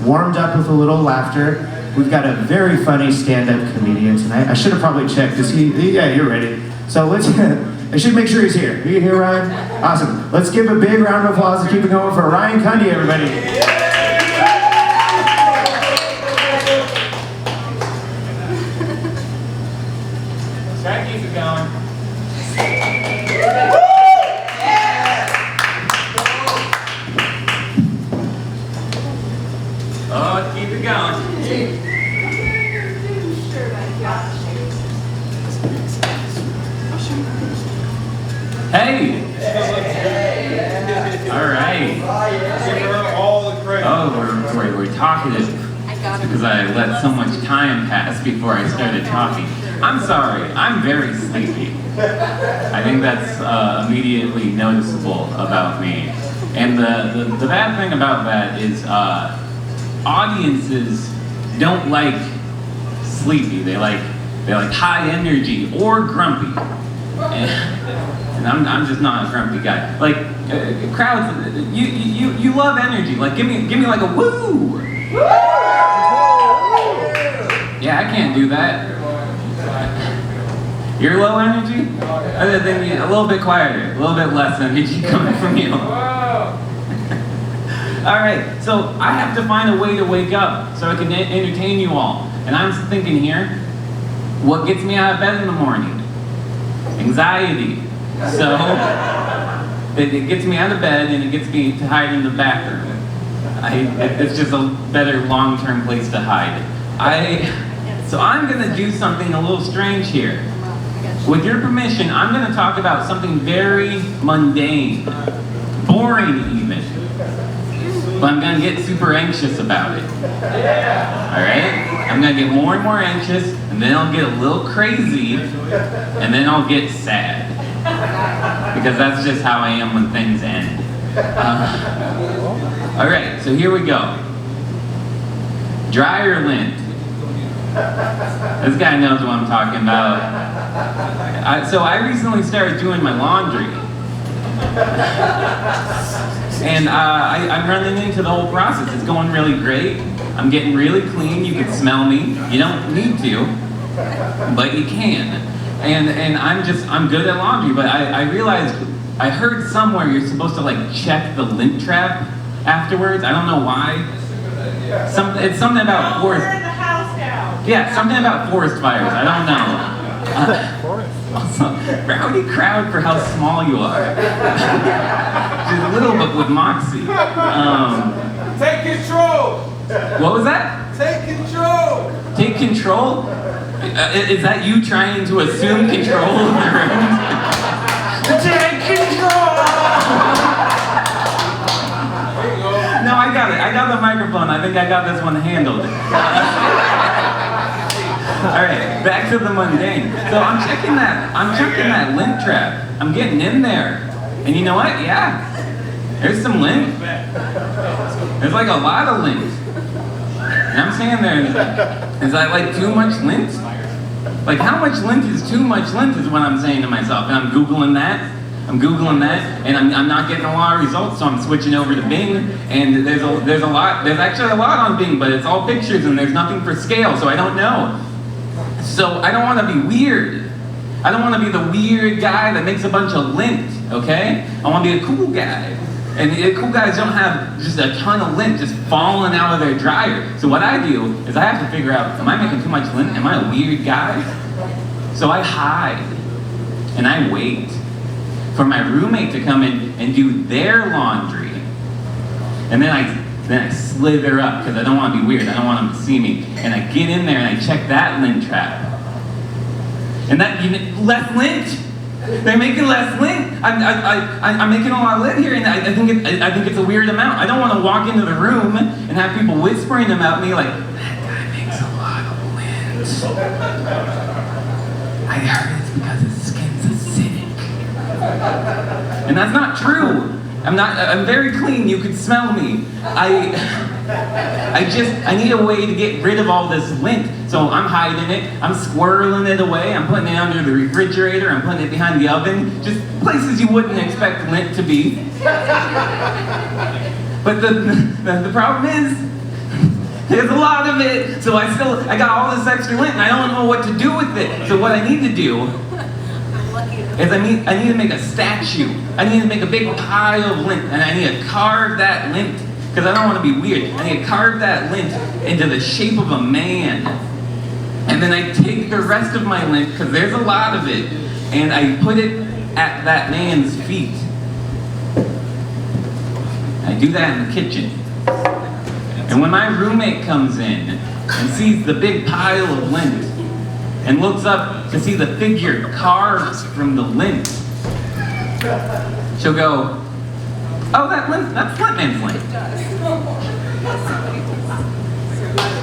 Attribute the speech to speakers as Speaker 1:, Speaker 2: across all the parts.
Speaker 1: warmed up with a little laughter. We've got a very funny stand-up comedian tonight. I should have probably checked. Is he? Yeah, you're ready. So let's. I should make sure he's here. Are you here, Ryan? Awesome. Let's give a big round of applause and keep it going for Ryan Cundy, everybody.
Speaker 2: Try to keep it going. Oh, keep it going. Hey! All right. Oh, we're talkative because I let so much time pass before I started talking. I'm sorry. I'm very sleepy. I think that's immediately noticeable about me. And the bad thing about that is audiences don't like sleepy. They like high energy or grumpy. And I'm just not a grumpy guy. Like crowds, you love energy. Like give me like a woo. Yeah, I can't do that. You're low energy? Then a little bit quieter, a little bit less energy coming from you. All right, so I have to find a way to wake up so I can entertain you all. And I'm thinking here, what gets me out of bed in the morning? Anxiety. So it gets me out of bed and it gets me to hide in the bathroom. It's just a better long-term place to hide. So I'm gonna do something a little strange here. With your permission, I'm gonna talk about something very mundane, boring even. But I'm gonna get super anxious about it. Alright? I'm gonna get more and more anxious, and then I'll get a little crazy, and then I'll get sad. Because that's just how I am when things end. Alright, so here we go. Dryer lint. This guy knows what I'm talking about. So I recently started doing my laundry. And I'm running into the whole process. It's going really great. I'm getting really clean. You can smell me. You don't need to, but you can. And I'm good at laundry, but I realized, I heard somewhere you're supposed to like check the lint trap afterwards. I don't know why. It's something about forest.
Speaker 3: Burn the house down.
Speaker 2: Yeah, something about forest fires. I don't know. Also, rowdy crowd for how small you are. Just a little bit with moxie.
Speaker 4: Take control.
Speaker 2: What was that?
Speaker 4: Take control.
Speaker 2: Take control? Is that you trying to assume control of the room? Take control! No, I got it. I got the microphone. I think I got this one handled. Alright, back to the mundane. So I'm checking that lint trap. I'm getting in there. And you know what? Yeah. There's some lint. There's like a lot of lint. And I'm standing there and is that like too much lint? Like how much lint is too much lint is what I'm saying to myself. And I'm Googling that. And I'm not getting a lot of results, so I'm switching over to Bing, and there's actually a lot on Bing, but it's all pictures and there's nothing for scale, so I don't know. So I don't want to be weird. I don't want to be the weird guy that makes a bunch of lint, okay? I want to be a cool guy. And the cool guys don't have just a ton of lint just falling out of their dryer. So what I do is I have to figure out, am I making too much lint? Am I a weird guy? So I hide and I wait for my roommate to come in and do their laundry. And then I slither up because I don't want to be weird. I don't want them to see me. And I get in there and I check that lint trap. And less lint. They're making less lint. I'm making a lot of lint here, and I think it's a weird amount. I don't want to walk into the room and have people whispering about me like, that guy makes a lot of lint. I heard it's because his skin's acidic. And that's not true. I'm very clean, you can smell me. I need a way to get rid of all this lint. So I'm hiding it, I'm squirreling it away, I'm putting it under the refrigerator, I'm putting it behind the oven, just places you wouldn't expect lint to be. But the problem is, There's a lot of it. So I got all this extra lint and I don't know what to do with it. So what I need to do is I need to make a statue. I need to make a big pile of lint and I need to carve that lint, because I don't want to be weird. I need to carve that lint into the shape of a man. And then I take the rest of my lint, because there's a lot of it, and I put it at that man's feet. I do that in the kitchen. And when my roommate comes in and sees the big pile of lint and looks up to see the figure carved from the lint, she'll go, "Oh, that's Flint Man's lint."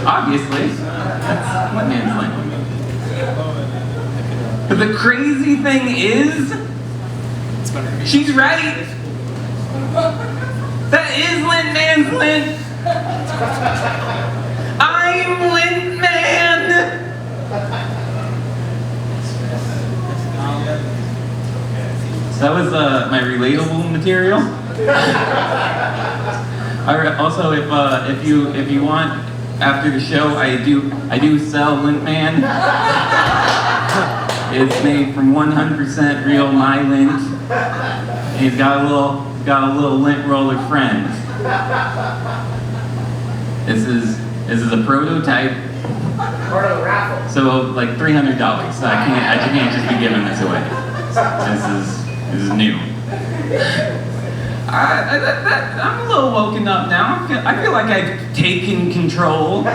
Speaker 2: Obviously, that's Flint Man's lint. But the crazy thing is, she's right. That is Lint Man's lint. I'm Lint Man. So that was my relatable material. Also, if you want, after the show, I do sell Lint Man. It's made from 100% real my lint. And he's got a little lint roller friend. This is a prototype. So like $300. I can't just be giving this away. This is new. I'm a little woken up now. I feel like I've taken control, but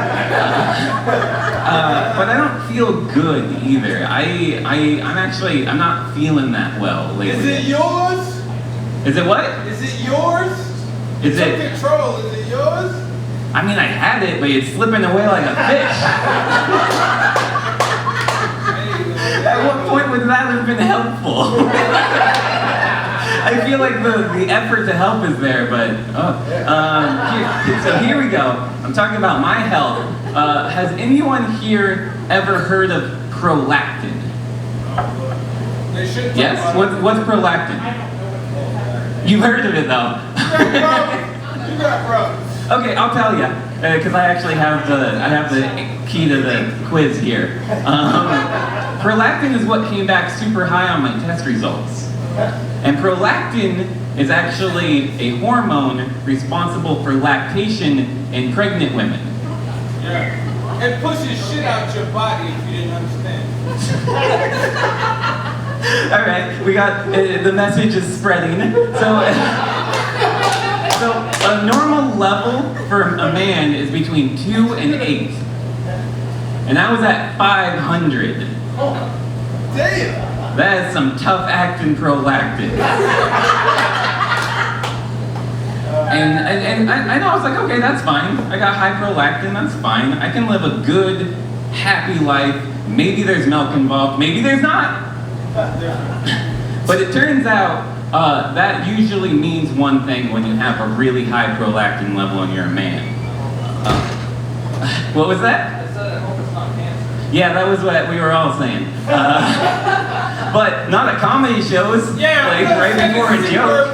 Speaker 2: I don't feel good either. I'm not feeling that well lately.
Speaker 4: Is it yours?
Speaker 2: Is it what?
Speaker 4: Is it yours?
Speaker 2: Is it
Speaker 4: control? Is it yours?
Speaker 2: I mean, I had it, but it's slipping away like a fish. At what point would that have been helpful? I feel like the effort to help is there, but so here we go. I'm talking about my health. Has anyone here ever heard of prolactin? Yes? What's prolactin? You've heard of it though.
Speaker 4: You got problems.
Speaker 2: Okay, I'll tell you, because I actually have the key to the quiz here. Prolactin is what came back super high on my test results. And prolactin is actually a hormone responsible for lactation in pregnant women.
Speaker 4: Yeah. It pushes shit out your body if you didn't understand.
Speaker 2: All right, we got, the message is spreading. So a normal level for a man is between 2 and 8. And I was at 500.
Speaker 4: Damn!
Speaker 2: That is some tough acting prolactin. And I know, I was like, okay, that's fine. I got high prolactin, that's fine. I can live a good, happy life. Maybe there's milk involved, maybe there's not. But it turns out that usually means one thing when you have a really high prolactin level and you're a man. What was that? Yeah, that was what we were all saying. But not at comedy shows,
Speaker 4: Yeah,
Speaker 2: like right before a joke.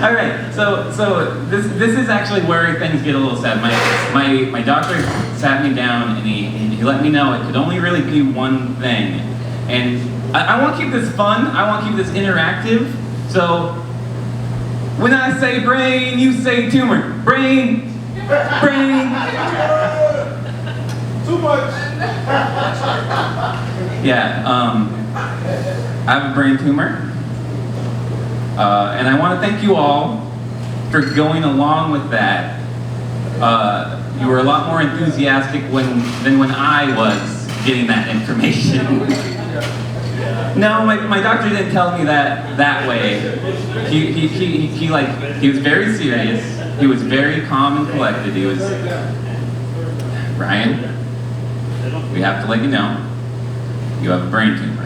Speaker 2: All right, so this is actually where things get a little sad. My doctor sat me down and he let me know it could only really be one thing. And I want to keep this fun, I want to keep this interactive. So when I say brain, you say tumor. Brain, brain.
Speaker 4: Too much.
Speaker 2: Yeah, I have a brain tumor. And I want to thank you all for going along with that. You were a lot more enthusiastic than when I was getting that information. No, my doctor didn't tell me that way. He was very serious. He was very calm and collected. He was, Ryan, we have to let you know, you have a brain tumor.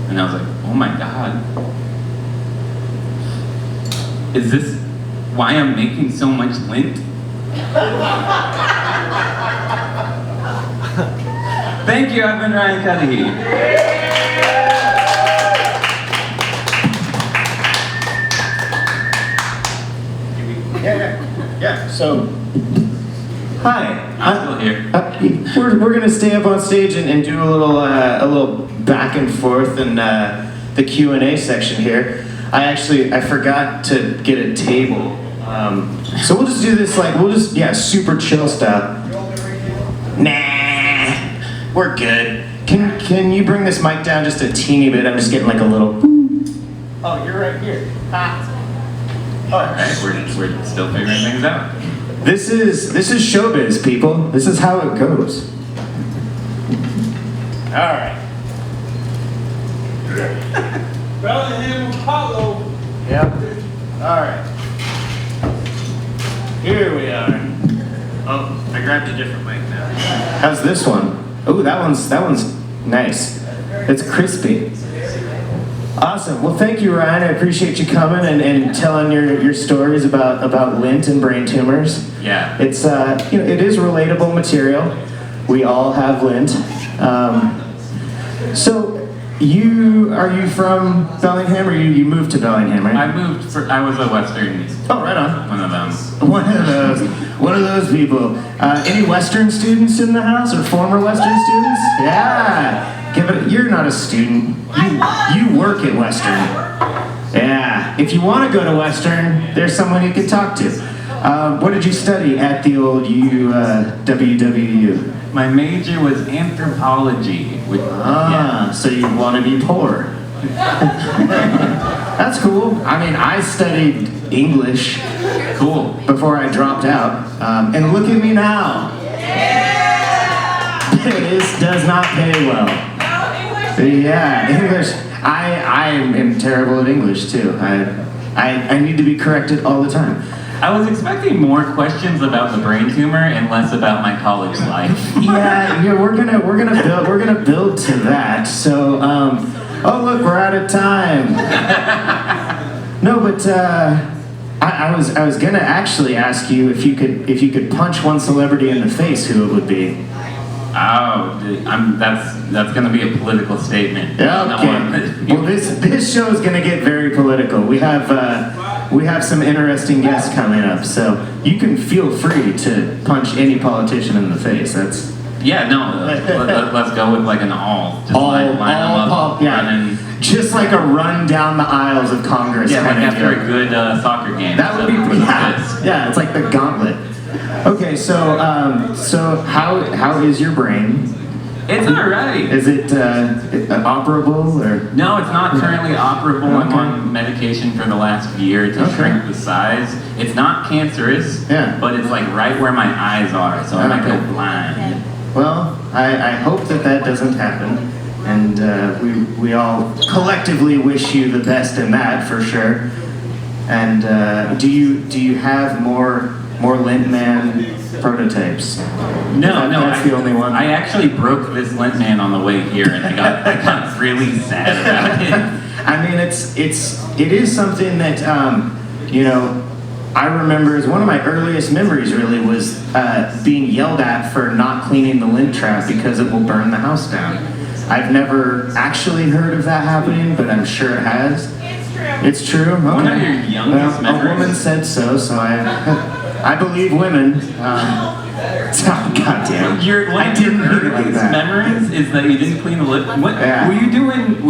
Speaker 2: And I was like, oh my God. Is this why I'm making so much lint? Thank you, I've been Ryan Cudahy.
Speaker 1: Yeah. Yeah. So, hi.
Speaker 2: I'm still here.
Speaker 1: We're gonna stay up on stage and do a little back and forth in the Q&A section here. I forgot to get a table, so we'll just do this super chill style. Nah, we're good. Can you bring this mic down just a teeny bit? I'm just getting like a little. Oh, you're right here.
Speaker 2: All right, we're still figuring things out.
Speaker 1: This is showbiz, people. This is how it goes. All right.
Speaker 4: Bellingham Apollo.
Speaker 1: Yep. All right. Here we are. Oh, I grabbed a different mic now. How's this one? Oh, that one's nice. It's crispy. Awesome. Well, thank you, Ryan. I appreciate you coming and telling your stories about lint and brain tumors.
Speaker 2: Yeah.
Speaker 1: It's it is relatable material. We all have lint. So, are you from Bellingham, or you moved to Bellingham, right?
Speaker 2: I was a Western.
Speaker 1: Oh, right on.
Speaker 2: One of them.
Speaker 1: One of those people. Any Western students in the house, or former Western students? Yeah. You're not a student. You work at Western. Yeah. If you want to go to Western, there's someone you can talk to. What did you study at the old WWU?
Speaker 2: My major was anthropology.
Speaker 1: So you want to be poor. That's cool. I mean, I studied English.
Speaker 2: Cool.
Speaker 1: Before I dropped out. And look at me now. This does not pay well. Yeah, English. I am terrible at English too. I need to be corrected all the time.
Speaker 2: I was expecting more questions about the brain tumor and less about my college life.
Speaker 1: Yeah, we're gonna build to that. So, oh look, we're out of time. No, but I was gonna actually ask you if you could punch one celebrity in the face, who it would be.
Speaker 2: Oh, that's gonna be a political statement.
Speaker 1: Okay. Well, this show is gonna get very political. We have some interesting guests coming up, so you can feel free to punch any politician in the face. Let's go with like an all. Just line them up, running. Just like a run down the aisles of Congress.
Speaker 2: Yeah, like after a good soccer game.
Speaker 1: That would be yeah. It's like the gauntlet. Okay, so how is your brain?
Speaker 2: It's alright.
Speaker 1: Is it operable or?
Speaker 2: No, it's not currently operable.
Speaker 1: Okay.
Speaker 2: I'm on medication for the last year to shrink the size. It's not cancerous, but it's like right where my eyes are, so I might go blind.
Speaker 1: Well, I hope that doesn't happen, and we all collectively wish you the best in that for sure. And do you have more Lint Man prototypes?
Speaker 2: No,
Speaker 1: that's the only one.
Speaker 2: I actually broke this Lint Man on the way here, and I got really sad about it.
Speaker 1: I mean, it is something that I remember as one of my earliest memories. Really, was being yelled at for not cleaning the lint trap because it will burn the house down. I've never actually heard of that happening, but I'm sure it has. It's true. Okay.
Speaker 2: One of your youngest memories?
Speaker 1: A woman said so I believe women. God damn.
Speaker 2: One of your earliest memories is that you didn't clean the lip. What?
Speaker 1: Yeah.
Speaker 2: Were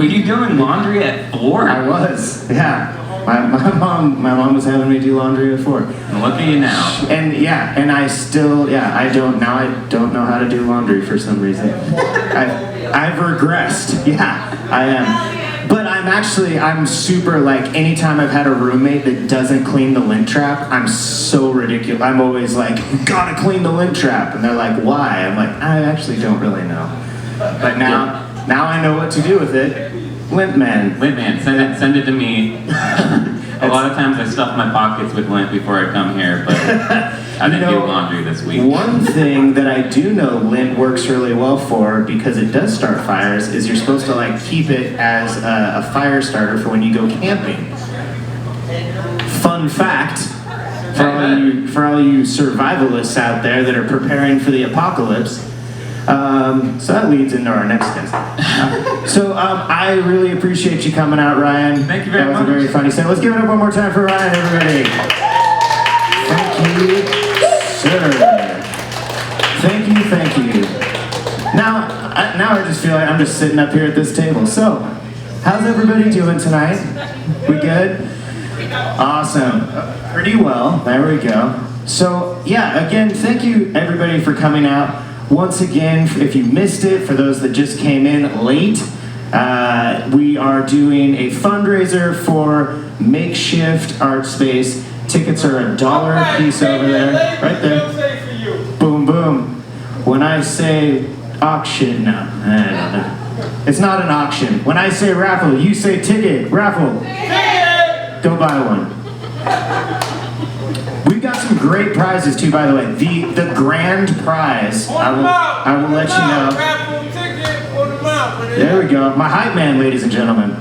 Speaker 2: you doing laundry at 4?
Speaker 1: I was. Yeah. My mom was having me do laundry at 4.
Speaker 2: And look at you now.
Speaker 1: And I still I don't know how to do laundry for some reason. I've regressed. Yeah, I am. But I'm super, like, anytime I've had a roommate that doesn't clean the lint trap, I'm so ridiculous. I'm always like, gotta clean the lint trap. And they're like, why? I'm like, I actually don't really know. But now I know what to do with it. Lint Man,
Speaker 2: send it to me. A lot of times I stuff my pockets with lint before I come here, but I didn't do laundry this week.
Speaker 1: One thing that I do know lint works really well for, because it does start fires, is you're supposed to like keep it as a fire starter for when you go camping. Fun fact, for all you survivalists out there that are preparing for the apocalypse. So that leads into our next guest. I really appreciate you coming out, Ryan.
Speaker 2: Thank you very much.
Speaker 1: That was a very funny set. Let's give it up one more time for Ryan, everybody. Thank you. you, sir. Thank you, thank you. Now I just feel like I'm just sitting up here at this table. So, how's everybody doing tonight? We good? Awesome. Pretty well. There we go. So, yeah, again, thank you everybody for coming out. Once again, if you missed it, for those that just came in late, we are doing a fundraiser for Makeshift Art Space. Tickets are $1 a piece over there, right there. Boom, boom. When I say auction, no, I don't know. It's not an auction. When I say raffle, you say ticket. Raffle. Go buy one. We've got some great prizes too, by the way. The grand prize, I will let you know. There we go. My hype man, ladies and gentlemen.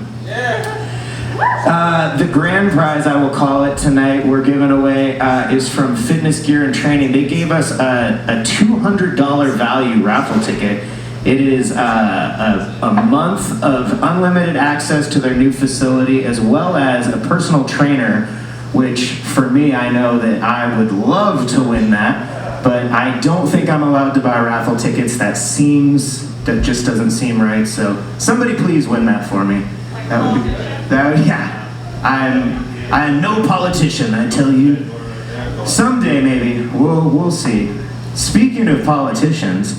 Speaker 1: The grand prize, I will call it tonight, we're giving away is from Fitness Gear and Training. They gave us a $200 value raffle ticket. It is a month of unlimited access to their new facility, as well as a personal trainer, which for me, I know that I would love to win that, but I don't think I'm allowed to buy raffle tickets. That just doesn't seem right. So somebody please win that for me. Yeah. I'm no politician, I tell you. Someday maybe, we'll see. Speaking of politicians,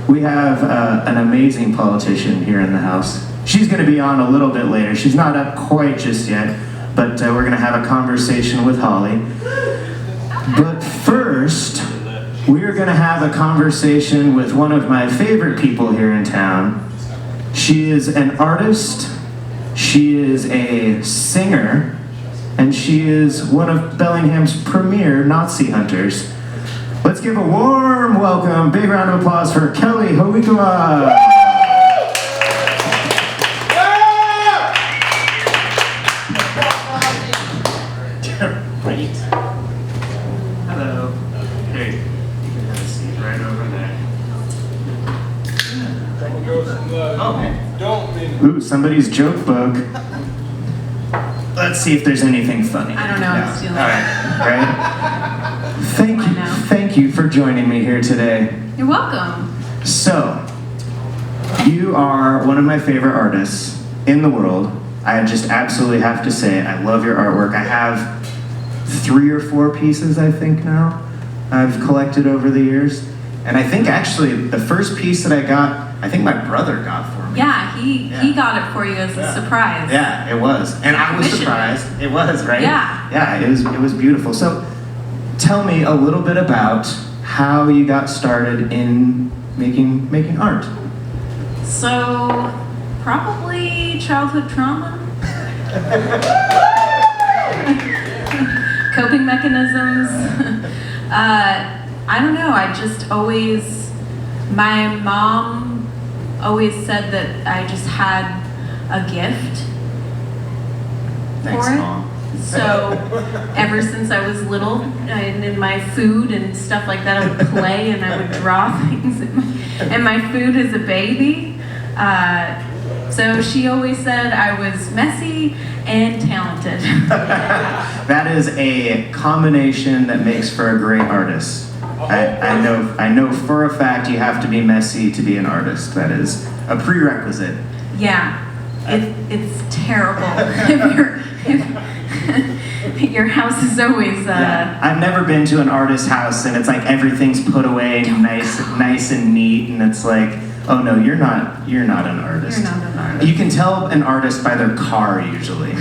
Speaker 1: we have an amazing politician here in the house. She's gonna be on a little bit later. She's not up quite just yet, but we're gonna have a conversation with Holly. But first, we're gonna have a conversation with one of my favorite people here in town. She is an artist, she is a singer, and she is one of Bellingham's premier Nazi hunters. Let's give a warm welcome, big round of applause for Kelly Howikawa. Great. Hello. Hey, you can have a seat right over there. Ooh, somebody's joke book. Let's see if there's anything funny.
Speaker 3: I don't know. I'm stealing.
Speaker 1: All right. Thank you for joining me here today.
Speaker 3: You're welcome.
Speaker 1: So, you are one of my favorite artists in the world. I just absolutely have to say, I love your artwork. I have 3 or 4 pieces, I think now, I've collected over the years. And I think actually the first piece that I got, I think my brother got for me.
Speaker 3: Yeah, he got it for you as a surprise.
Speaker 1: Yeah, it was. And I was surprised. It was, right?
Speaker 3: Yeah.
Speaker 1: Yeah, it was beautiful. So tell me a little bit about how you got started in making art.
Speaker 3: So, probably childhood trauma. Coping mechanisms. I don't know, I just always, my mom always said that I just had a gift
Speaker 1: Thanks,
Speaker 3: for it.
Speaker 1: Mom.
Speaker 3: So ever since I was little, and in my food and stuff like that, I would play and I would draw things. And my food as a baby. So she always said I was messy and talented.
Speaker 1: That is a combination that makes for a great artist. I know for a fact you have to be messy to be an artist. That is a prerequisite.
Speaker 3: Yeah, it's terrible. if your house is always.
Speaker 1: Yeah. I've never been to an artist's house and it's like everything's put away nice and neat, and it's like, oh no, you're not an artist.
Speaker 3: You're not an artist.
Speaker 1: You can tell an artist by their car usually.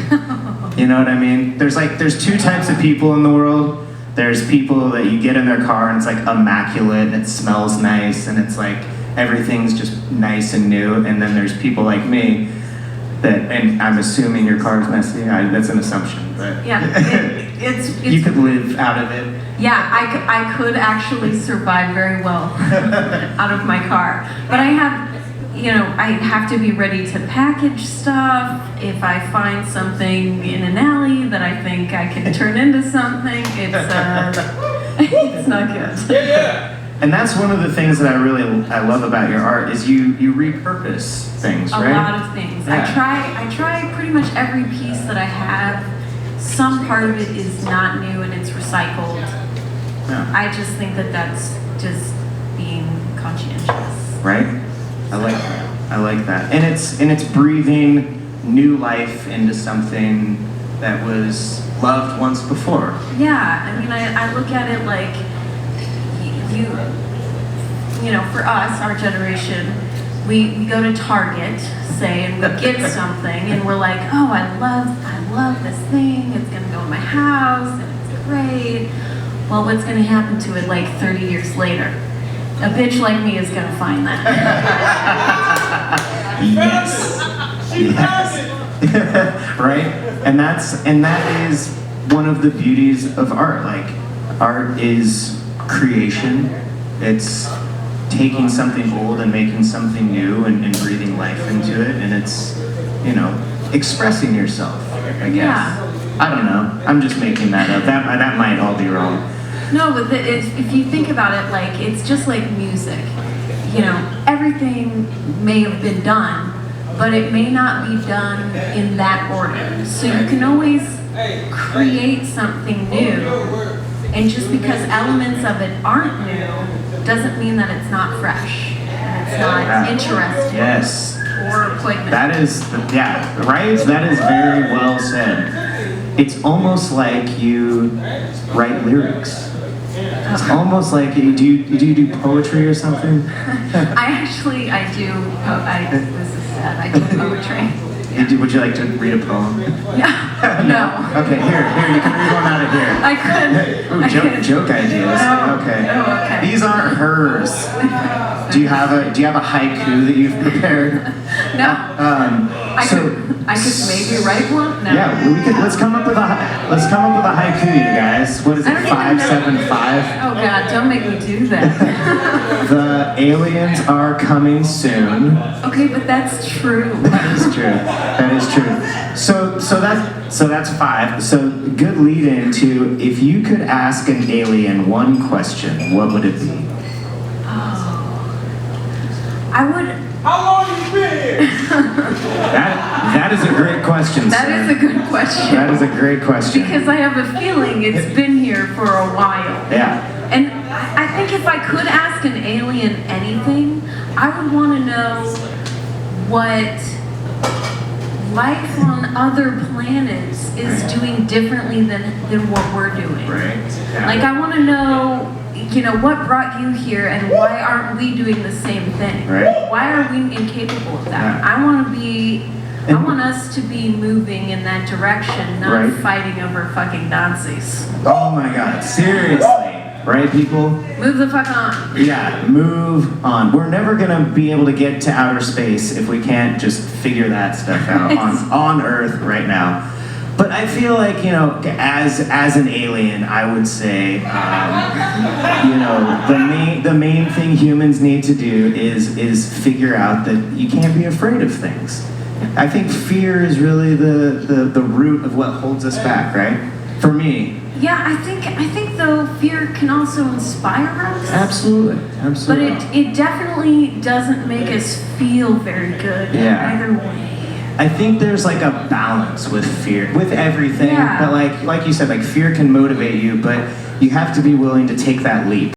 Speaker 1: You know what I mean? There's 2 types of people in the world. There's people that you get in their car and it's like immaculate and it smells nice and it's like everything's just nice and new. And then there's people like me that, and I'm assuming your car's messy. That's an assumption, but
Speaker 3: Yeah, it's
Speaker 1: you could live out of it.
Speaker 3: Yeah, I could actually survive very well out of my car. But I have to be ready to package stuff. If I find something in an alley that I think I can turn into something, it's not good.
Speaker 4: Yeah.
Speaker 1: And that's one of the things that I love about your art is you repurpose things, right?
Speaker 3: A lot of things.
Speaker 1: Yeah.
Speaker 3: I try pretty much every piece that I have. Some part of it is not new and it's recycled.
Speaker 1: Yeah.
Speaker 3: I just think that that's just being conscientious.
Speaker 1: Right? I like that. I like that. And it's breathing new life into something that was loved once before.
Speaker 3: Yeah, I mean, I look at it like you know, for us, our generation, we go to Target, say, and we get something, and we're like, oh, I love this thing. It's gonna go in my house, and it's great. Well, what's gonna happen to it like 30 years later? A bitch like me is gonna find that.
Speaker 1: Yes. Yes. Right? And that is one of the beauties of art. Like, art is creation. It's taking something old and making something new and breathing life into it, and it's, you know, expressing yourself, I guess.
Speaker 3: Yeah.
Speaker 1: I don't know. I'm just making that up. That might all be wrong.
Speaker 3: No, but if you think about it, like, it's just like music. You know, everything may have been done, but it may not be done in that order. So you can always create something new. And just because elements of it aren't new, doesn't mean that it's not fresh, and it's not interesting.
Speaker 1: Yes.
Speaker 3: Or poignant.
Speaker 1: That is, yeah, right? That is very well said. It's almost like you write lyrics. It's almost like, do you do poetry or something?
Speaker 3: I do. This is sad. I do poetry.
Speaker 1: Would you like to read a poem?
Speaker 3: Yeah. No.
Speaker 1: Okay, here, you can read one out of here.
Speaker 3: I could.
Speaker 1: Ooh, joke ideas.
Speaker 3: Oh,
Speaker 1: Okay.
Speaker 3: oh, okay.
Speaker 1: These aren't hers. Do you have a haiku that you've prepared?
Speaker 3: No. I could maybe write one. No.
Speaker 1: Yeah, let's come up with a haiku, you guys. What is it? 575.
Speaker 3: Oh God! Don't make me do that.
Speaker 1: The aliens are coming soon.
Speaker 3: Okay, but that's true.
Speaker 1: That is true. That is true. So that's 5. So good lead into, if you could ask an alien one question, what would it be?
Speaker 3: I would.
Speaker 4: How long you been here?
Speaker 1: That is a great question,
Speaker 3: That
Speaker 1: sir.
Speaker 3: is a good question.
Speaker 1: That is a great question.
Speaker 3: Because I have a feeling it's been here for a while.
Speaker 1: Yeah.
Speaker 3: And I think if I could ask an alien anything, I would want to know what life on other planets is doing differently than what we're doing.
Speaker 1: Right. Yeah.
Speaker 3: Like, I want to know, you know, what brought you here and why aren't we doing the same thing?
Speaker 1: Right.
Speaker 3: Why are we incapable of that?
Speaker 1: Yeah.
Speaker 3: I want us to be moving in that direction, not
Speaker 1: Right.
Speaker 3: fighting over fucking Nazis.
Speaker 1: Oh my God, seriously. Right, people?
Speaker 3: Move the fuck on.
Speaker 1: Yeah, move on. We're never gonna be able to get to outer space if we can't just figure that stuff out on Earth right now. But I feel like, you know, as an alien, I would say, you know, the main thing humans need to do is figure out that you can't be afraid of things. I think fear is really the root of what holds us back, right? For me.
Speaker 3: Yeah, I think though fear can also inspire us.
Speaker 1: Absolutely.
Speaker 3: But it definitely doesn't make us feel very good either way.
Speaker 1: I think there's like a balance with fear, with everything.
Speaker 3: Yeah.
Speaker 1: But like you said, like fear can motivate you, but you have to be willing to take that leap.